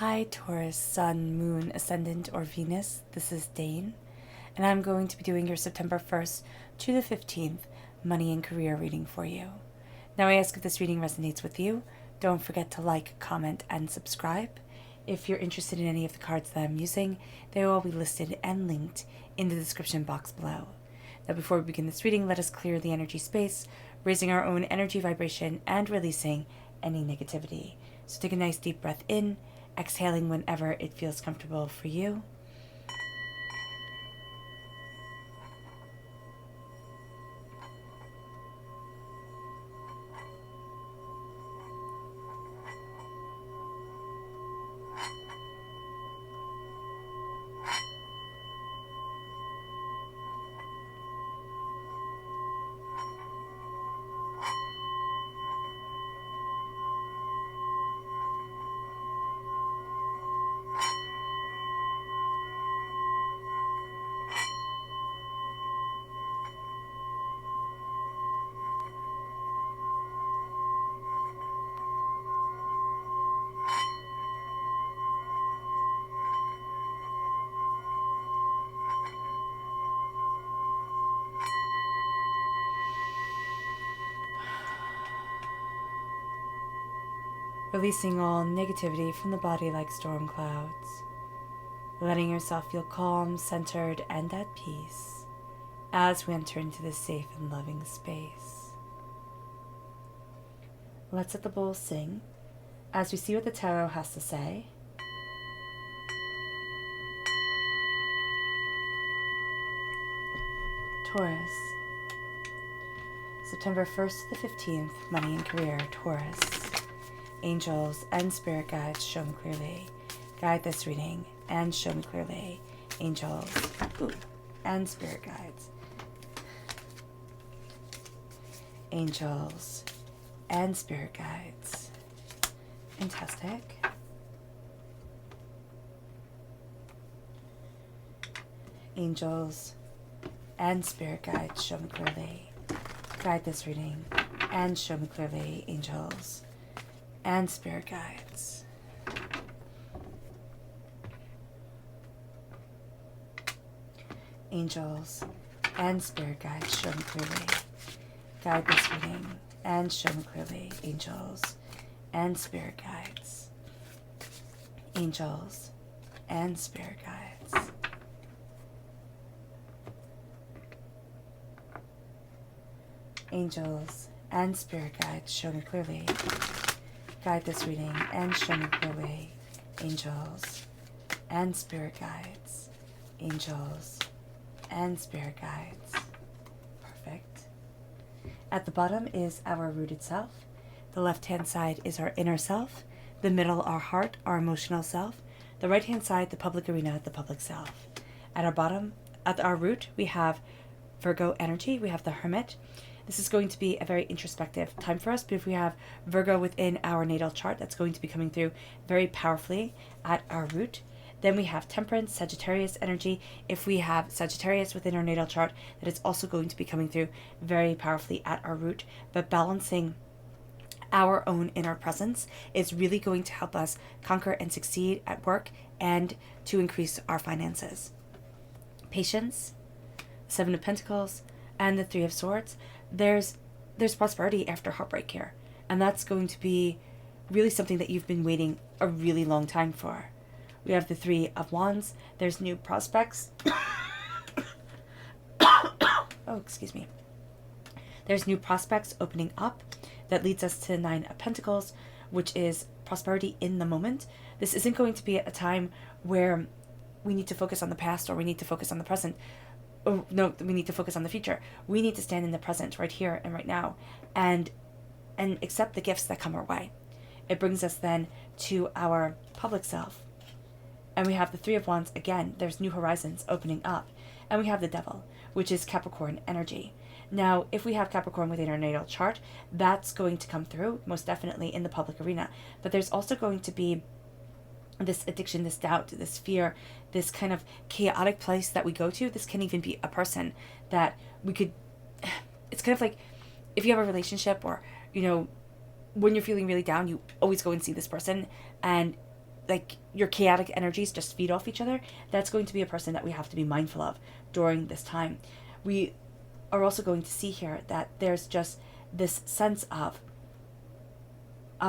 Hi Taurus, Sun, Moon, Ascendant, or Venus. This is Dane, and I'm going to be doing your September 1st to the 15th money and career reading for you. Now I ask if this reading resonates with you. Don't forget to like, comment, and subscribe. If you're interested in any of the cards that I'm using, they will all be listed and linked in the description box below. Now before we begin this reading, let us clear the energy space, raising our own energy vibration and releasing any negativity. So take a nice deep breath in, exhaling whenever it feels comfortable for you. Releasing all negativity from the body like storm clouds. Letting yourself feel calm, centered, and at peace as we enter into this safe and loving space. Let's let the bowl sing as we see what the tarot has to say. Taurus, September 1st to the 15th, money and career. Taurus, angels and spirit guides, show me clearly. Guide this reading and show me clearly. Angels and spirit guides. Angels and spirit guides. Fantastic. Angels and spirit guides, show me clearly. Guide this reading and show me clearly. Angels and spirit guides. Angels and spirit guides, show me clearly. Guide this reading and show me clearly. Angels and spirit guides. Angels and spirit guides. Angels and spirit guides, show me clearly. Guide this reading and show me clearly. Angels and spirit guides. Angels and spirit guides. Perfect. At the bottom is our rooted self. The left-hand side is our inner self. The middle, our heart, our emotional self. The right-hand side, the public arena, the public self. At our bottom, at our root, we have Virgo energy. We have the Hermit. This is going to be a very introspective time for us, but if we have Virgo within our natal chart, that's going to be coming through very powerfully at our root. Then we have Temperance, Sagittarius energy. If we have Sagittarius within our natal chart, that is also going to be coming through very powerfully at our root. But balancing our own inner presence is really going to help us conquer and succeed at work and to increase our finances. Patience, Seven of Pentacles, and the Three of Swords. There's prosperity after heartbreak here. And that's going to be really something that you've been waiting a really long time for. We have the Three of Wands. There's new prospects. Oh, excuse me. There's new prospects opening up. That leads us to the Nine of Pentacles, which is prosperity in the moment. This isn't going to be a time where we need to focus on the past or we need to focus on the present. Oh, no, we need to focus on the future. We need to stand in the present right here and right now and accept the gifts that come our way. It brings us then to our public self. And we have the Three of Wands again. There's new horizons opening up. And we have the Devil, which is Capricorn energy. Now, if we have Capricorn within our natal chart, that's going to come through most definitely in the public arena. But there's also going to be this addiction, this doubt, this fear, this kind of chaotic place that we go to. This can even be a person that we could, it's kind of like if you have a relationship or, when you're feeling really down, you always go and see this person and like your chaotic energies just feed off each other, that's going to be a person that we have to be mindful of during this time. We are also going to see here that there's just this sense of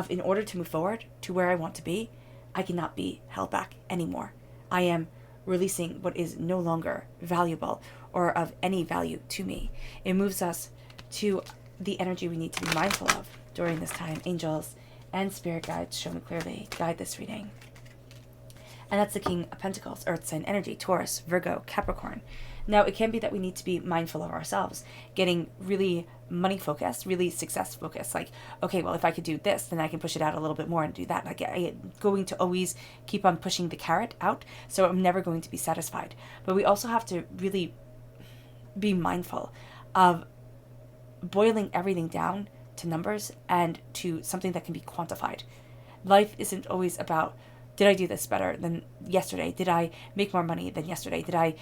in order to move forward to where I want to be, I cannot be held back anymore. I am releasing what is no longer valuable or of any value to me. It moves us to the energy we need to be mindful of during this time. Angels and spirit guides show me clearly, guide this reading. And that's the King of Pentacles, Earth sign energy, Taurus, Virgo, Capricorn. Now, it can be that we need to be mindful of ourselves, getting really money focused, really success focused. Like, okay, well, if I could do this, then I can push it out a little bit more and do that. Like, I'm going to always keep on pushing the carrot out, so I'm never going to be satisfied. But we also have to really be mindful of boiling everything down to numbers and to something that can be quantified. Life isn't always about, did I do this better than yesterday? Did I make more money than yesterday? Did I,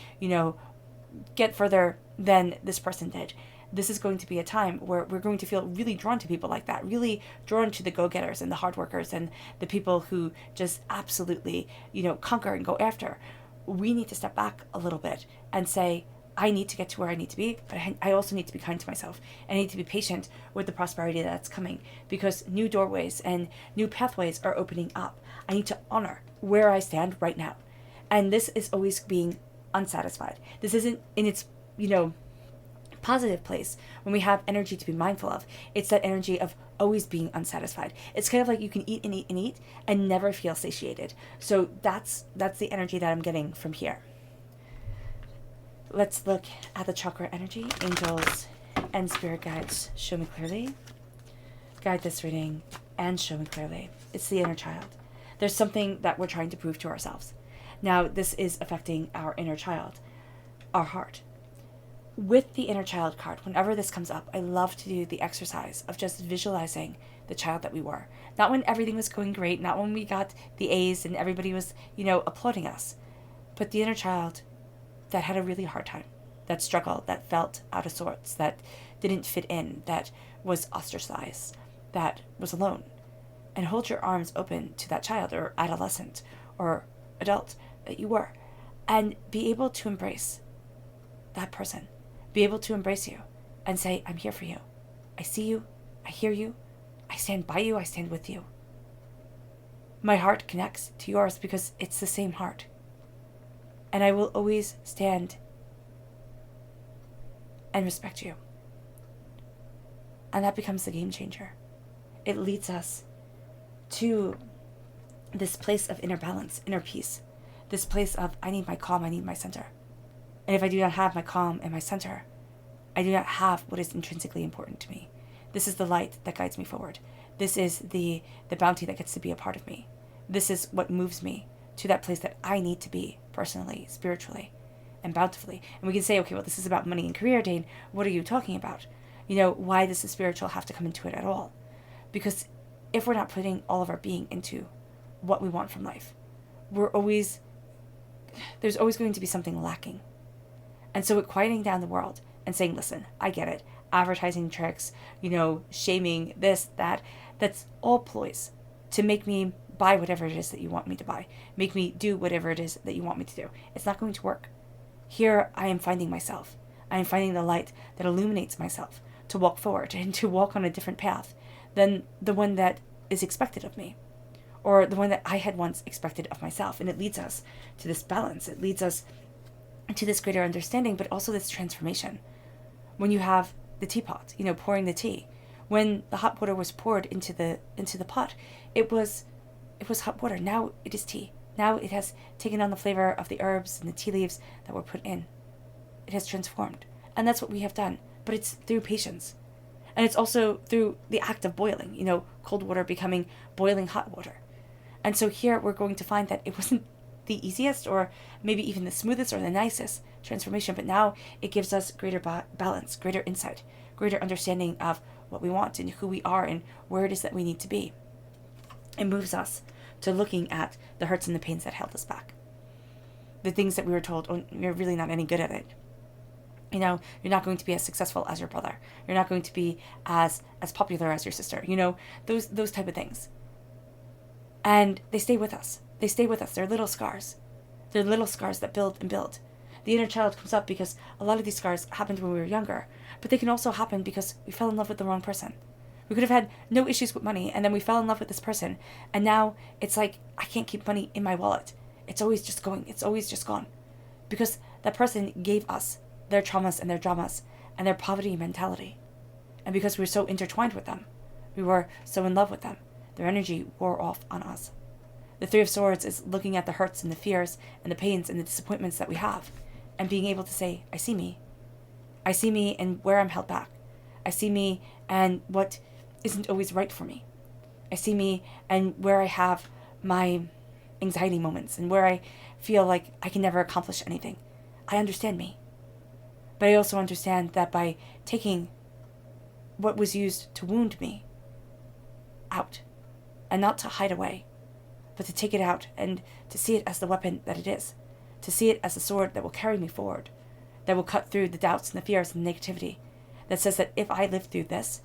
get further than this person did? This is going to be a time where we're going to feel really drawn to people like that, really drawn to the go-getters and the hard workers and the people who just absolutely, conquer and go after. We need to step back a little bit and say, I need to get to where I need to be, but I also need to be kind to myself. I need to be patient with the prosperity that's coming, because new doorways and new pathways are opening up. I need to honor where I stand right now. And this is always being unsatisfied. This isn't in its, positive place when we have energy to be mindful of. It's that energy of always being unsatisfied. It's kind of like you can eat and eat and eat and never feel satiated. So that's the energy that I'm getting from here. Let's look at the chakra energy. Angels and spirit guides show me clearly. Guide this reading and show me clearly. It's the inner child. There's something that we're trying to prove to ourselves. Now, this is affecting our inner child, our heart. With the inner child card, whenever this comes up, I love to do the exercise of just visualizing the child that we were. Not when everything was going great, not when we got the A's and everybody was, applauding us, but the inner child that had a really hard time, that struggled, that felt out of sorts, that didn't fit in, that was ostracized, that was alone. And hold your arms open to that child or adolescent or adult that you were, and be able to embrace that person, be able to embrace you and say, I'm here for you. I see you. I hear you. I stand by you. I stand with you. My heart connects to yours because it's the same heart. And I will always stand and respect you. And that becomes the game changer. It leads us to this place of inner balance, inner peace. This place of, I need my calm, I need my center. And if I do not have my calm and my center, I do not have what is intrinsically important to me. This is the light that guides me forward. This is the bounty that gets to be a part of me. This is what moves me to that place that I need to be personally, spiritually, and bountifully. And we can say, okay, well, this is about money and career, Dane. What are you talking about? Why does the spiritual have to come into it at all? Because if we're not putting all of our being into what we want from life, there's always going to be something lacking. And so quieting down the world and saying, listen, I get it. Advertising tricks, shaming, this, that's all ploys to make me buy whatever it is that you want me to buy. Make me do whatever it is that you want me to do. It's not going to work. Here I am finding myself. I am finding the light that illuminates myself to walk forward and to walk on a different path than the one that is expected of me, or the one that I had once expected of myself. And it leads us to this balance. It leads us to this greater understanding, but also this transformation. When you have the teapot, pouring the tea, when the hot water was poured into the pot, it was hot water. Now it is tea. Now it has taken on the flavor of the herbs and the tea leaves that were put in. It has transformed. And that's what we have done. But it's through patience. And it's also through the act of boiling, cold water becoming boiling hot water. And so here we're going to find that it wasn't the easiest or maybe even the smoothest or the nicest transformation, but now it gives us greater balance, greater insight, greater understanding of what we want and who we are and where it is that we need to be. It moves us to looking at the hurts and the pains that held us back. The things that we were told, oh, you're really not any good at it. You're not going to be as successful as your brother. You're not going to be as popular as your sister. Those type of things. And they stay with us. They stay with us. They're little scars. They're little scars that build and build. The inner child comes up because a lot of these scars happened when we were younger, but they can also happen because we fell in love with the wrong person. We could have had no issues with money, and then we fell in love with this person, and now it's like, I can't keep money in my wallet. It's always just going. It's always just gone. Because that person gave us their traumas and their dramas and their poverty mentality. And because we were so intertwined with them, we were so in love with them, their energy wore off on us. The Three of Swords is looking at the hurts and the fears and the pains and the disappointments that we have, and being able to say, I see me. I see me and where I'm held back. I see me and what isn't always right for me. I see me and where I have my anxiety moments and where I feel like I can never accomplish anything. I understand me. But I also understand that by taking what was used to wound me out, and not to hide away, but to take it out and to see it as the weapon that it is, to see it as a sword that will carry me forward, that will cut through the doubts and the fears and the negativity, that says that if I live through this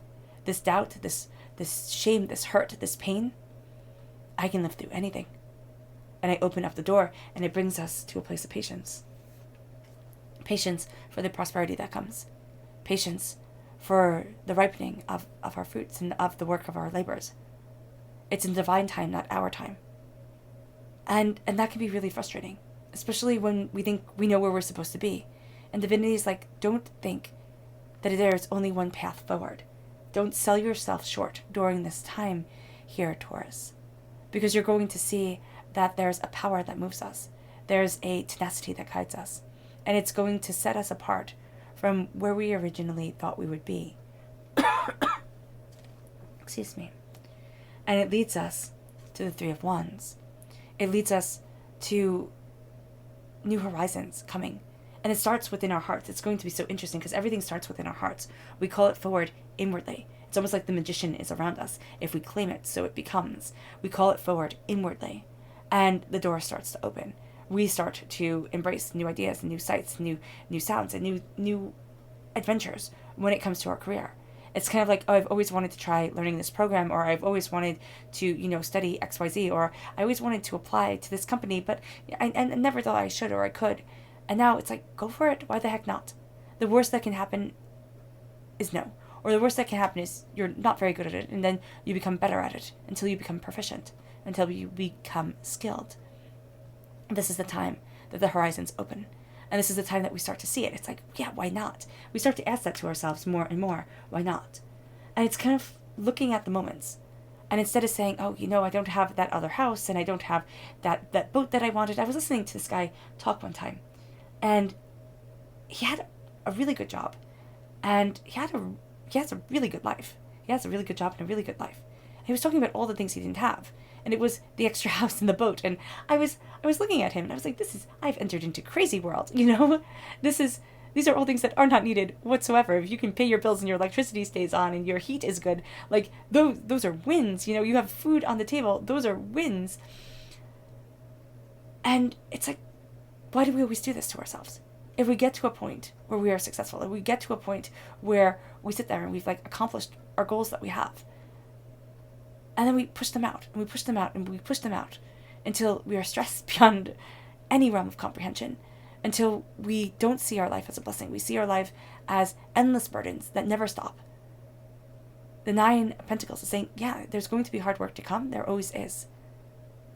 doubt, this shame, this hurt, this pain, I can live through anything. And I open up the door, and it brings us to a place of patience. Patience for the prosperity that comes. Patience for the ripening of our fruits and of the work of our labors. It's in divine time, not our time. And that can be really frustrating, especially when we think we know where we're supposed to be. And divinity is like, don't think that there's only one path forward. Don't sell yourself short during this time here, Taurus, because you're going to see that there's a power that moves us. There's a tenacity that guides us, and it's going to set us apart from where we originally thought we would be. Excuse me. And it leads us to the Three of Wands. It leads us to new horizons coming. And it starts within our hearts. It's going to be so interesting because everything starts within our hearts. We call it forward inwardly. It's almost like the magician is around us. If we claim it, so it becomes. We call it forward inwardly. And the door starts to open. We start to embrace new ideas, new sights, new sounds, and new adventures when it comes to our career. It's kind of like, oh, I've always wanted to try learning this program, or I've always wanted to, study XYZ, or I always wanted to apply to this company, but I never thought I should or I could. And now it's like, go for it. Why the heck not? The worst that can happen is no. Or the worst that can happen is you're not very good at it, and then you become better at it until you become proficient, until you become skilled. This is the time that the horizons open. And this is the time that we start to see it. It's like, yeah, why not? We start to ask that to ourselves more and more. Why not? And it's kind of looking at the moments. And instead of saying, oh, I don't have that other house, and I don't have that boat that I wanted. I was listening to this guy talk one time. And he had a really good job. And he has a really good life. He has a really good job and a really good life. And he was talking about all the things he didn't have. And it was the extra house and the boat. And I was looking at him, and I was like, I've entered into crazy world, These are all things that are not needed whatsoever. If you can pay your bills and your electricity stays on and your heat is good, like those are wins. You have food on the table. Those are wins. And it's like, why do we always do this to ourselves? If we get to a point where we are successful, if we get to a point where we sit there and we've accomplished our goals that we have, and then we push them out, and we push them out, and we push them out until we are stressed beyond any realm of comprehension, until we don't see our life as a blessing. We see our life as endless burdens that never stop. The Nine of Pentacles is saying, yeah, there's going to be hard work to come. There always is.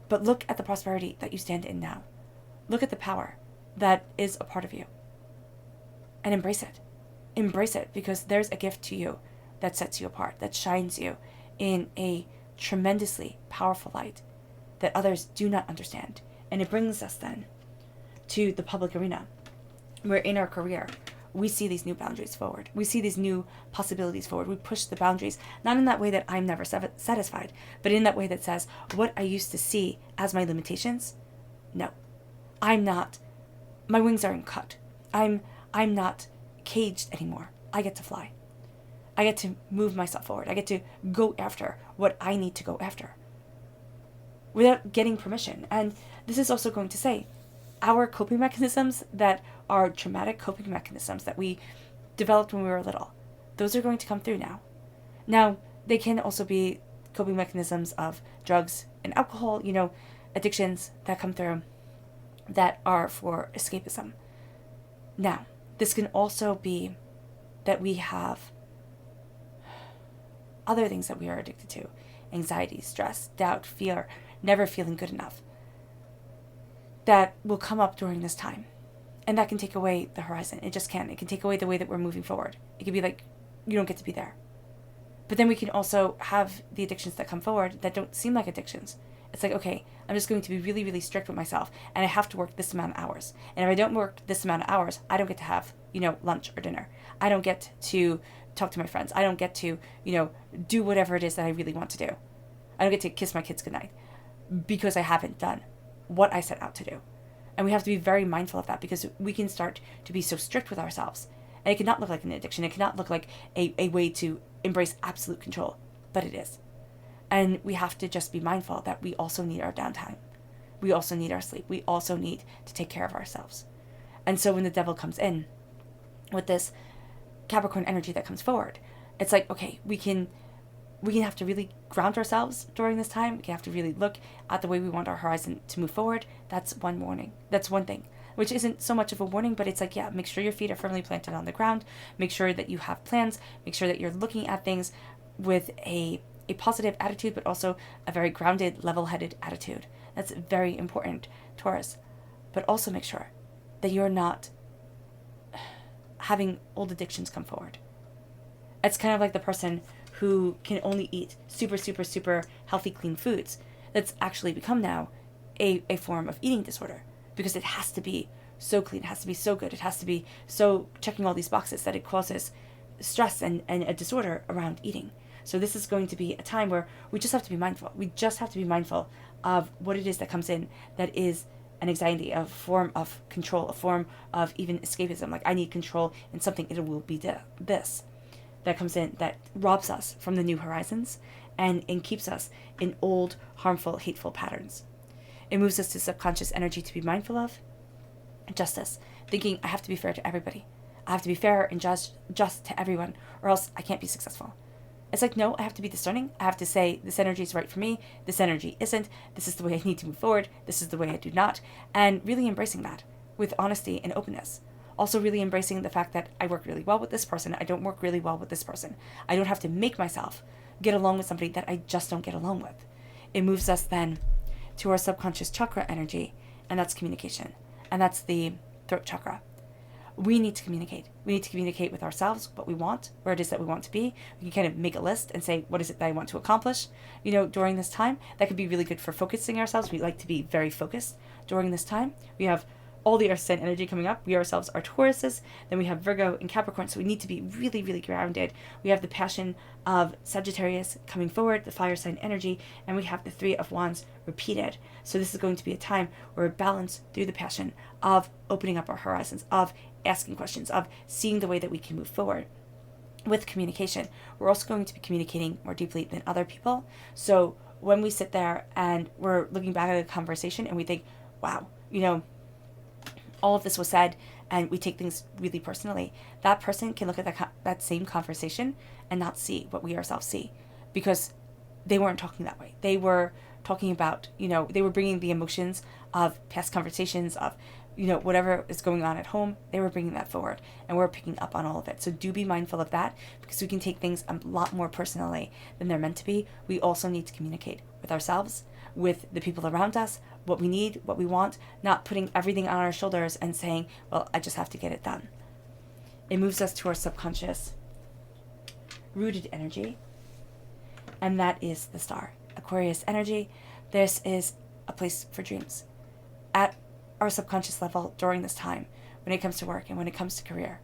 But look at the prosperity that you stand in now. Look at the power that is a part of you. And embrace it. Embrace it, because there's a gift to you that sets you apart, that shines you in a tremendously powerful light that others do not understand. And it brings us then to the public arena, where in our career we see these new boundaries forward. We see these new possibilities forward. We push the boundaries, not in that way that I'm never satisfied, but in that way that says, what I used to see as my limitations, no, I'm not. My wings aren't cut. I'm not caged anymore. I get to fly. I get to move myself forward. I get to go after what I need to go after without getting permission. And this is also going to say, our coping mechanisms that are traumatic coping mechanisms that we developed when we were little, those are going to come through now. Now, they can also be coping mechanisms of drugs and alcohol, addictions that come through that are for escapism. Now, this can also be that we have other things that we are addicted to: anxiety, stress, doubt, fear, never feeling good enough, that will come up during this time. And that can take away the horizon. It just can. It can take away the way that we're moving forward. It can be like, you don't get to be there. But then we can also have the addictions that come forward that don't seem like addictions. It's like, okay, I'm just going to be really, really strict with myself, and I have to work this amount of hours. And if I don't work this amount of hours, I don't get to have, lunch or dinner. I don't get to talk to my friends. I don't get to, do whatever it is that I really want to do. I don't get to kiss my kids goodnight because I haven't done what I set out to do. And we have to be very mindful of that, because we can start to be so strict with ourselves. And it cannot look like an addiction. It cannot look like a way to embrace absolute control, but it is. And we have to just be mindful that we also need our downtime. We also need our sleep. We also need to take care of ourselves. And so when the devil comes in with this Capricorn energy that comes forward, it's like, okay, we can have to really ground ourselves during this time. We can have to really look at the way we want our horizon to move forward. That's one warning. That's one thing, which isn't so much of a warning, but it's like, yeah, make sure your feet are firmly planted on the ground. Make sure that you have plans. Make sure that you're looking at things with a positive attitude, but also a very grounded, level-headed attitude. That's very important, Taurus. But also make sure that you're not having old addictions come forward. It's kind of like the person who can only eat super, super, super healthy, clean foods. That's actually become now a form of eating disorder, because it has to be so clean, it has to be so good, it has to be so checking all these boxes that it causes stress and a disorder around eating. So this is going to be a time where we just have to be mindful. We just have to be mindful of what it is that comes in that is an anxiety, a form of control, a form of even escapism. Like, I need control in something, it will be this that comes in that robs us from the new horizons and keeps us in old, harmful, hateful patterns. It moves us to subconscious energy to be mindful of justice, thinking I have to be fair to everybody. I have to be fair and just to everyone, or else I can't be successful. It's like, no, I have to be discerning. I have to say, this energy is right for me. This energy isn't. This is the way I need to move forward. This is the way I do not. And really embracing that with honesty and openness. Also really embracing the fact that I work really well with this person. I don't work really well with this person. I don't have to make myself get along with somebody that I just don't get along with. It moves us then to our subconscious chakra energy, and that's communication. And that's the throat chakra. We need to communicate. We need to communicate with ourselves what we want, where it is that we want to be. We can kind of make a list and say, what is it that I want to accomplish, during this time. That could be really good for focusing ourselves. We like to be very focused during this time. We have all the earth sign energy coming up. We ourselves are Tauruses. Then we have Virgo and Capricorn. So we need to be really, really grounded. We have the passion of Sagittarius coming forward, the fire sign energy, and we have the Three of Wands repeated. So this is going to be a time where we balance through the passion of opening up our horizons, of asking questions, of seeing the way that we can move forward. With communication, we're also going to be communicating more deeply than other people. So when we sit there and we're looking back at a conversation and we think, wow, all of this was said, and we take things really personally, that person can look at that same conversation and not see what we ourselves see, because they weren't talking that way. They were talking about, they were bringing the emotions of past conversations, of, whatever is going on at home. They were bringing that forward, and we're picking up on all of it. So do be mindful of that, because we can take things a lot more personally than they're meant to be. We also need to communicate with ourselves, with the people around us, what we need, what we want, not putting everything on our shoulders and saying, well, I just have to get it done. It moves us to our subconscious rooted energy, and that is the star. Aquarius energy. This is a place for dreams. At our subconscious level during this time, when it comes to work and when it comes to career,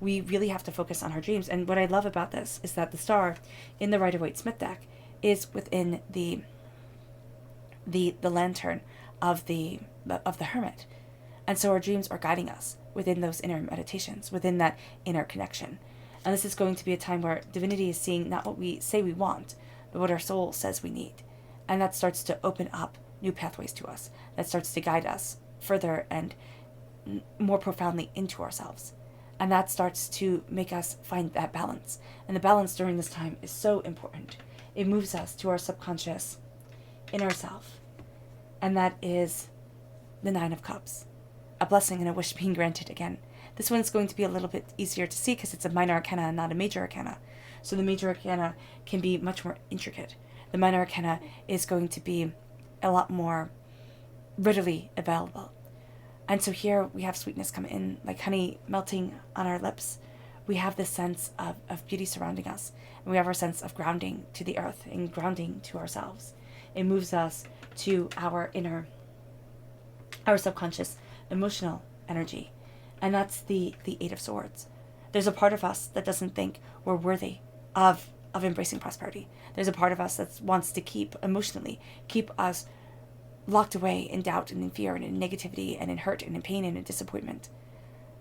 we really have to focus on our dreams. And what I love about this is that the star in the Rider-Waite-Smith deck is within the lantern of the hermit. And so our dreams are guiding us within those inner meditations, within that inner connection. And this is going to be a time where divinity is seeing not what we say we want, but what our soul says we need. And that starts to open up new pathways to us. That starts to guide us further and more profoundly into ourselves. And that starts to make us find that balance. And the balance during this time is so important. It moves us to our subconscious inner self. and that is the Nine of Cups. A blessing and a wish being granted again. This one's going to be a little bit easier to see because it's a minor arcana and not a major arcana. So the major arcana can be much more intricate. The minor arcana is going to be a lot more readily available. And so here we have sweetness come in, like honey melting on our lips. We have this sense of beauty surrounding us. And we have our sense of grounding to the earth and grounding to ourselves. It moves us to our inner, our subconscious, emotional energy. And that's the Eight of Swords. There's a part of us that doesn't think we're worthy of embracing prosperity. There's a part of us that wants to keep us locked away in doubt and in fear and in negativity and in hurt and in pain and in disappointment.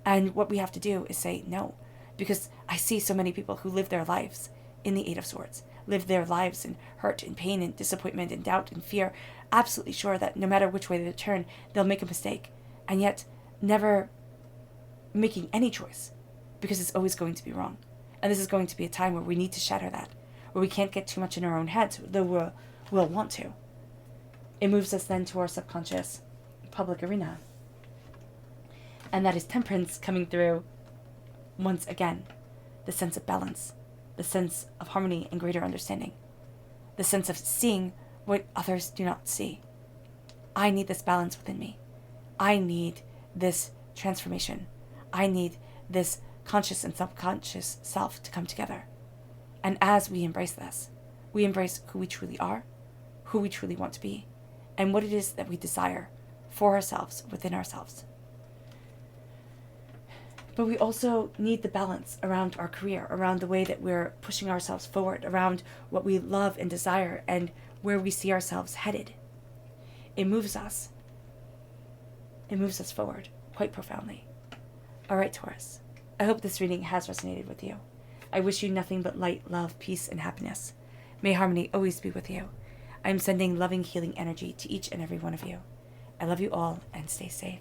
And what we have to do is say no, because I see so many people who live their lives in the Eight of Swords, live their lives in hurt and pain and disappointment and doubt and fear, absolutely sure that no matter which way they turn, they'll make a mistake, and yet never making any choice, because it's always going to be wrong. And this is going to be a time where we need to shatter that, where we can't get too much in our own heads, though we'll want to. It moves us then to our subconscious public arena. And that is Temperance coming through once again. The sense of balance, the sense of harmony and greater understanding, the sense of seeing what others do not see. I need this balance within me. I need this transformation. I need this conscious and subconscious self to come together. And as we embrace this, we embrace who we truly are, who we truly want to be, and what it is that we desire for ourselves, within ourselves. But we also need the balance around our career, around the way that we're pushing ourselves forward, around what we love and desire, and where we see ourselves headed. It moves us. It moves us forward quite profoundly. All right, Taurus. I hope this reading has resonated with you. I wish you nothing but light, love, peace, and happiness. May harmony always be with you. I am sending loving, healing energy to each and every one of you. I love you all, and stay safe.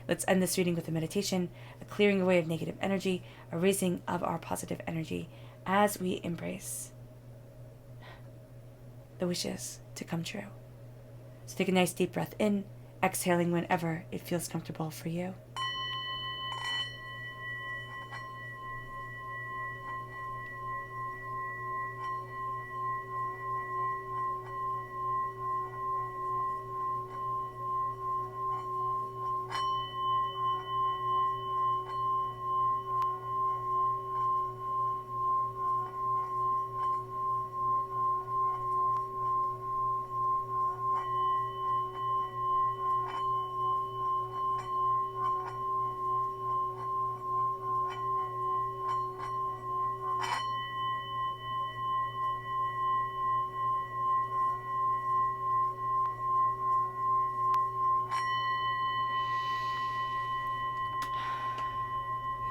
Let's end this reading with a meditation, a clearing away of negative energy, a raising of our positive energy as we embrace the wishes to come true. So take a nice deep breath in, exhaling whenever it feels comfortable for you.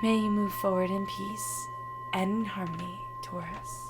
May you move forward in peace and in harmony, Taurus.